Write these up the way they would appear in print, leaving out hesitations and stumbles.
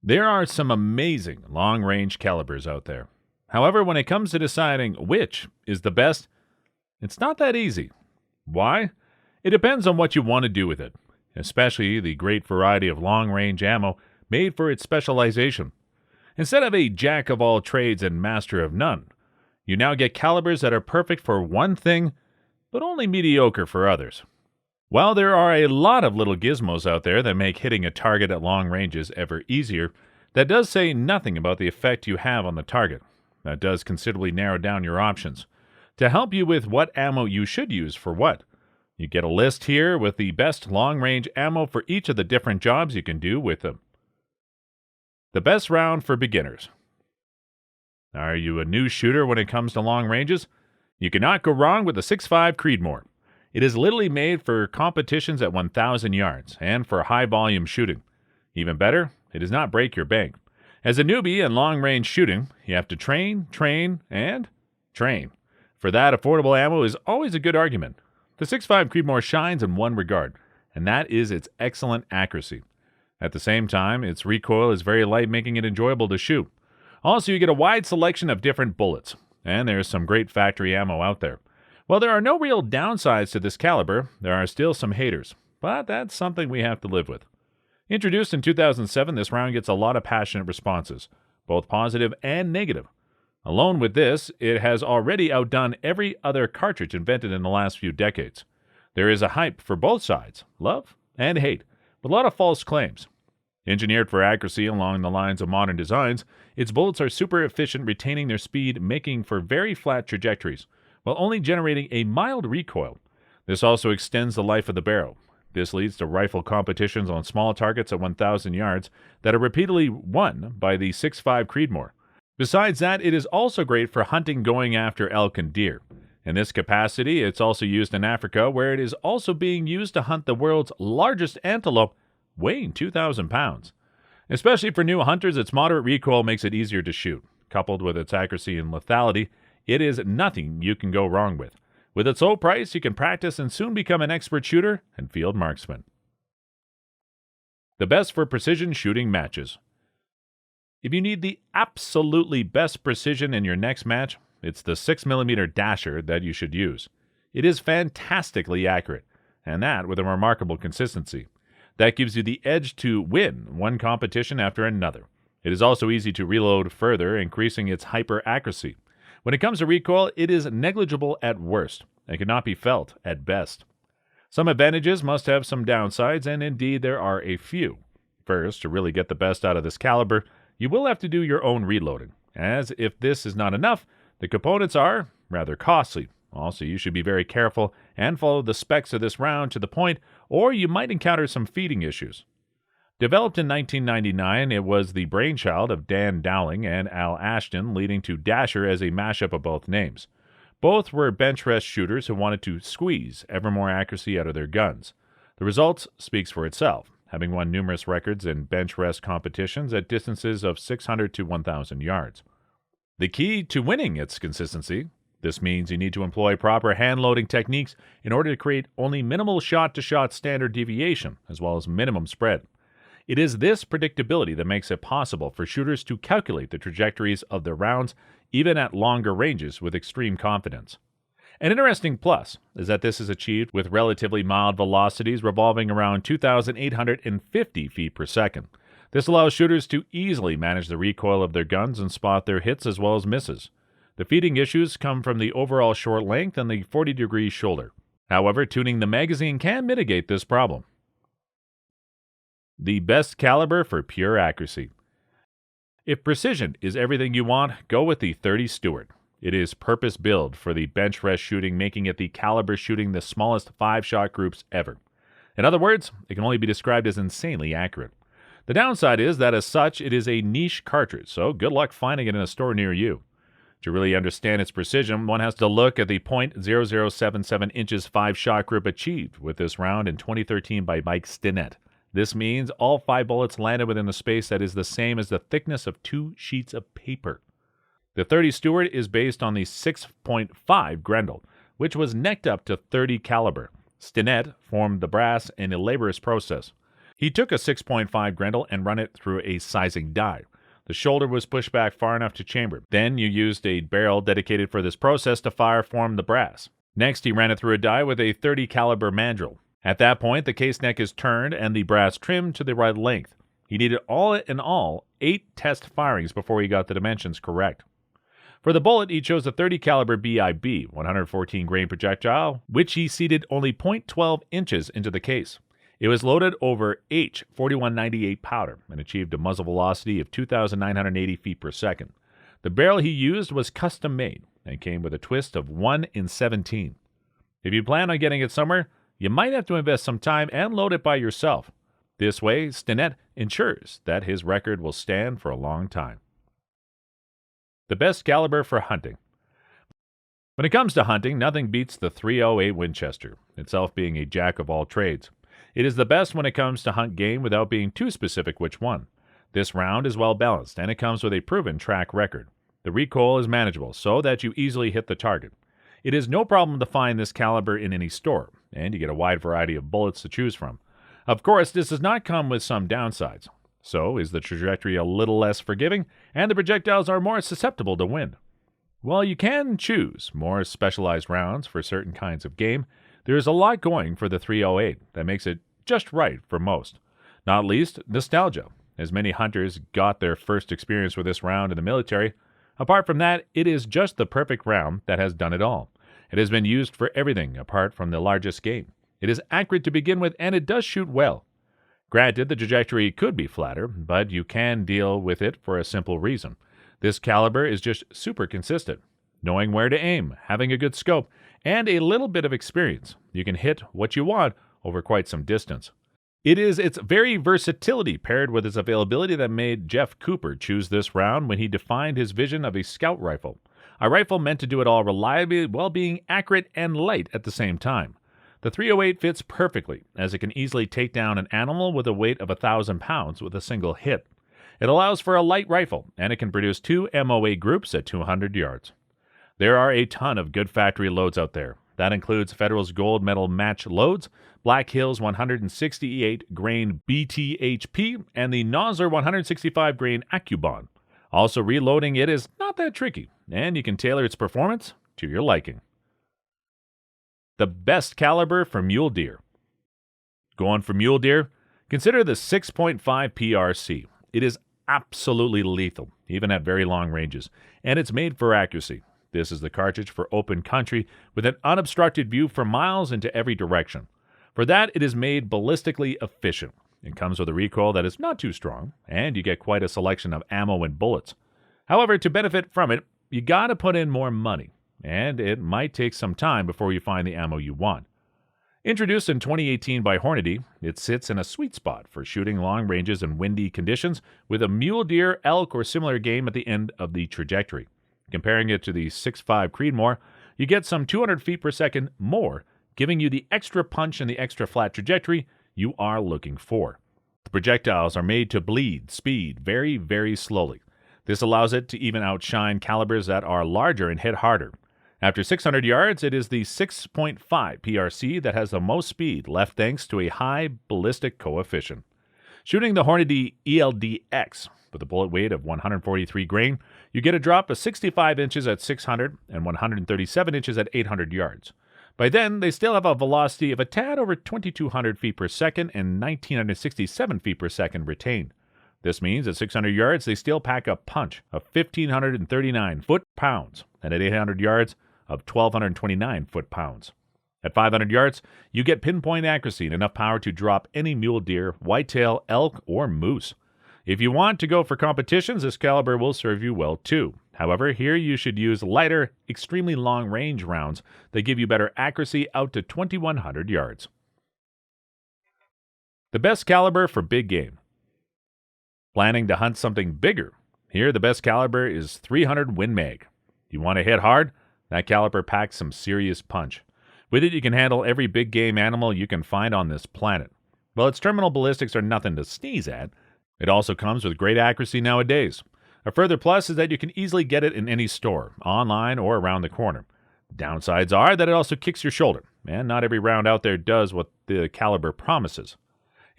There are some amazing long-range calibers out there. However, when it comes to deciding which is the best, it's not that easy. Why? It depends on what you want to do with it, especially the great variety of long-range ammo made for its specialization. Instead of a jack of all trades and master of none, you now get calibers that are perfect for one thing, but only mediocre for others. While there are a lot of little gizmos out there that make hitting a target at long ranges ever easier, that does say nothing about the effect you have on the target. That does considerably narrow down your options. To help you with what ammo you should use for what, you get a list here with the best long-range ammo for each of the different jobs you can do with them. The best round for beginners. Are you a new shooter when it comes to long ranges? You cannot go wrong with the 6.5 Creedmoor. It is literally made for competitions at 1,000 yards and for high-volume shooting. Even better, it does not break your bank. As a newbie in long-range shooting, you have to train, and train. For that, affordable ammo is always a good argument. The 6.5 Creedmoor shines in one regard, and that is its excellent accuracy. At the same time, its recoil is very light, making it enjoyable to shoot. Also, you get a wide selection of different bullets, and there's some great factory ammo out there. While there are no real downsides to this caliber, there are still some haters, but that's something we have to live with. Introduced in 2007, this round gets a lot of passionate responses, both positive and negative. Alone with this, it has already outdone every other cartridge invented in the last few decades. There is a hype for both sides, love and hate, with a lot of false claims. Engineered for accuracy along the lines of modern designs, its bullets are super efficient, retaining their speed, making for very flat trajectories, while only generating a mild recoil. This also extends the life of the barrel. This leads to rifle competitions on small targets at 1,000 yards that are repeatedly won by the 6.5 Creedmoor. Besides that, it is also great for hunting going after elk and deer. In this capacity, it's also used in Africa, where it is also being used to hunt the world's largest antelope, weighing 2,000 pounds. Especially for new hunters, its moderate recoil makes it easier to shoot. Coupled with its accuracy and lethality, it is nothing you can go wrong with. With its low price, you can practice and soon become an expert shooter and field marksman. The best for precision shooting matches. If you need the absolutely best precision in your next match, it's the 6mm Dasher that you should use. It is fantastically accurate, and that with a remarkable consistency. That gives you the edge to win one competition after another. It is also easy to reload further, increasing its hyper accuracy. When it comes to recoil, it is negligible at worst and cannot be felt at best. Some advantages must have some downsides, and indeed there are a few. First, to really get the best out of this caliber, you will have to do your own reloading, as if this is not enough, the components are rather costly. Also, you should be very careful and follow the specs of this round to the point, or you might encounter some feeding issues. Developed in 1999, it was the brainchild of Dan Dowling and Al Ashton, leading to Dasher as a mashup of both names. Both were bench rest shooters who wanted to squeeze ever more accuracy out of their guns. The result speaks for itself, having won numerous records in bench rest competitions at distances of 600 to 1,000 yards. The key to winning its consistency. This means you need to employ proper hand-loading techniques in order to create only minimal shot-to-shot standard deviation, as well as minimum spread. It is this predictability that makes it possible for shooters to calculate the trajectories of their rounds, even at longer ranges, with extreme confidence. An interesting plus is that this is achieved with relatively mild velocities revolving around 2,850 feet per second. This allows shooters to easily manage the recoil of their guns and spot their hits as well as misses. The feeding issues come from the overall short length and the 40-degree shoulder. However, tuning the magazine can mitigate this problem. The best caliber for pure accuracy. If precision is everything you want, go with the 30 Stewart. It is purpose-built for the bench rest shooting, making it the caliber shooting the smallest 5-shot groups ever. In other words, it can only be described as insanely accurate. The downside is that as such, it is a niche cartridge, so good luck finding it in a store near you. To really understand its precision, one has to look at the .0077 inches 5-shot group achieved with this round in 2013 by Mike Stinnett. This means all 5 bullets landed within a space that is the same as the thickness of 2 sheets of paper. The 30 Stewart is based on the 6.5 Grendel, which was necked up to 30 caliber. Stinnett formed the brass in a laborious process. He took a 6.5 Grendel and run it through a sizing die. The shoulder was pushed back far enough to chamber. Then you used a barrel dedicated for this process to fire form the brass. Next, he ran it through a die with a 30 caliber mandrel. At that point, the case neck is turned and the brass trimmed to the right length. He needed all in all 8 test firings before he got the dimensions correct. For the bullet, he chose a 30 caliber BIB, 114 grain projectile, which he seated only 0.12 inches into the case. It was loaded over H4198 powder and achieved a muzzle velocity of 2,980 feet per second. The barrel he used was custom made and came with a twist of 1 in 17. If you plan on getting it somewhere, you might have to invest some time and load it by yourself. This way, Stinnett ensures that his record will stand for a long time. The best caliber for hunting. When it comes to hunting, nothing beats the .308 Winchester, itself being a jack of all trades. It is the best when it comes to hunt game without being too specific which one. This round is well balanced, and it comes with a proven track record. The recoil is manageable, so that you easily hit the target. It is no problem to find this caliber in any store, and you get a wide variety of bullets to choose from. Of course, this does not come with some downsides. So, is the trajectory a little less forgiving, and the projectiles are more susceptible to wind? While you can choose more specialized rounds for certain kinds of game, there is a lot going for the .308 that makes it just right for most. Not least, nostalgia, as many hunters got their first experience with this round in the military. Apart from that, it is just the perfect round that has done it all. It has been used for everything apart from the largest game. It is accurate to begin with, and it does shoot well. Granted, the trajectory could be flatter, but you can deal with it for a simple reason. This caliber is just super consistent. Knowing where to aim, having a good scope, and a little bit of experience, you can hit what you want over quite some distance. It is its very versatility paired with its availability that made Jeff Cooper choose this round when he defined his vision of a scout rifle. A rifle meant to do it all reliably while being accurate and light at the same time. The .308 fits perfectly, as it can easily take down an animal with a weight of 1,000 pounds with a single hit. It allows for a light rifle, and it can produce 2 MOA groups at 200 yards. There are a ton of good factory loads out there. That includes Federal's gold medal match loads, Black Hill's 168 grain BTHP, and the Nosler 165 grain Accubon. Also, reloading it is not that tricky, and you can tailor its performance to your liking. The best caliber for mule deer. Going for mule deer? Consider the 6.5 PRC. It is absolutely lethal, even at very long ranges, and it's made for accuracy. This is the cartridge for open country with an unobstructed view for miles into every direction. For that, it is made ballistically efficient. It comes with a recoil that is not too strong, and you get quite a selection of ammo and bullets. However, to benefit from it, you gotta put in more money, and it might take some time before you find the ammo you want. Introduced in 2018 by Hornady, it sits in a sweet spot for shooting long ranges in windy conditions with a mule deer, elk, or similar game at the end of the trajectory. Comparing it to the 6.5 Creedmoor, you get some 200 feet per second more, giving you the extra punch and the extra flat trajectory you are looking for. The projectiles are made to bleed speed very, very slowly. This allows it to even outshine calibers that are larger and hit harder. After 600 yards, it is the 6.5 PRC that has the most speed, left thanks to a high ballistic coefficient. Shooting the Hornady ELDX with a bullet weight of 143 grain, you get a drop of 65 inches at 600 and 137 inches at 800 yards. By then, they still have a velocity of a tad over 2,200 feet per second and 1,967 feet per second retained. This means at 600 yards, they still pack a punch of 1,539 foot-pounds, and at 800 yards, of 1,229 foot-pounds. At 500 yards, you get pinpoint accuracy and enough power to drop any mule deer, whitetail, elk, or moose. If you want to go for competitions, this caliber will serve you well too. However, here you should use lighter, extremely long-range rounds that give you better accuracy out to 2,100 yards. The best caliber for big game. Planning to hunt something bigger? Here, the best caliber is 300 Win Mag. You want to hit hard? That caliber packs some serious punch. With it, you can handle every big game animal you can find on this planet. While its terminal ballistics are nothing to sneeze at, it also comes with great accuracy nowadays. A further plus is that you can easily get it in any store, online or around the corner. Downsides are that it also kicks your shoulder, and not every round out there does what the caliber promises.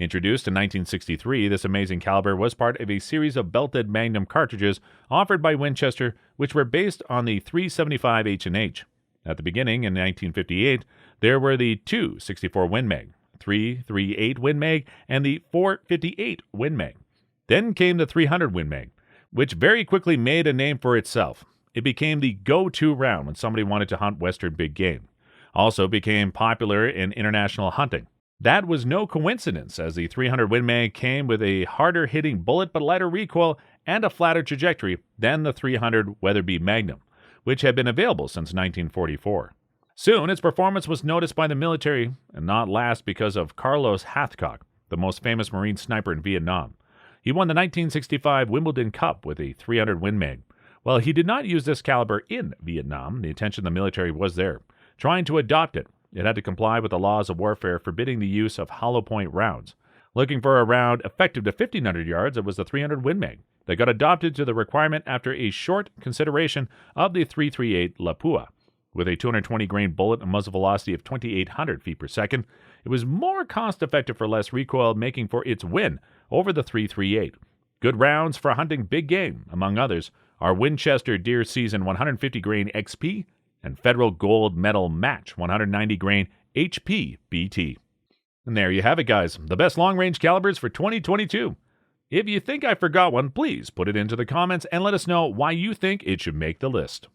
Introduced in 1963, this amazing caliber was part of a series of belted Magnum cartridges offered by Winchester, which were based on the 375 H&H. At the beginning, in 1958, there were the two 64 Win Mag, 338 Win Mag, and the 458 Win Mag. Then came the 300 Win Mag, which very quickly made a name for itself. It became the go-to round when somebody wanted to hunt western big game. Also became popular in international hunting. That was no coincidence, as the 300 Win Mag came with a harder-hitting bullet but lighter recoil and a flatter trajectory than the 300 Weatherby Magnum, which had been available since 1944. Soon, its performance was noticed by the military, and not last because of Carlos Hathcock, the most famous Marine sniper in Vietnam. He won the 1965 Wimbledon Cup with a 300 Win Mag. While he did not use this caliber in Vietnam, the attention of the military was there. Trying to adopt it, it had to comply with the laws of warfare forbidding the use of hollow point rounds. Looking for a round effective to 1,500 yards, it was the 300 Win Mag that got adopted to the requirement after a short consideration of the 338 Lapua. With a 220-grain bullet and muzzle velocity of 2,800 feet per second, it was more cost-effective for less recoil, making for its win over the 338. Good rounds for hunting big game, among others, are Winchester Deer Season 150-grain XP and Federal Gold Medal Match 190-grain HP BT. And there you have it, guys, the best long-range calibers for 2022. If you think I forgot one, please put it into the comments and let us know why you think it should make the list.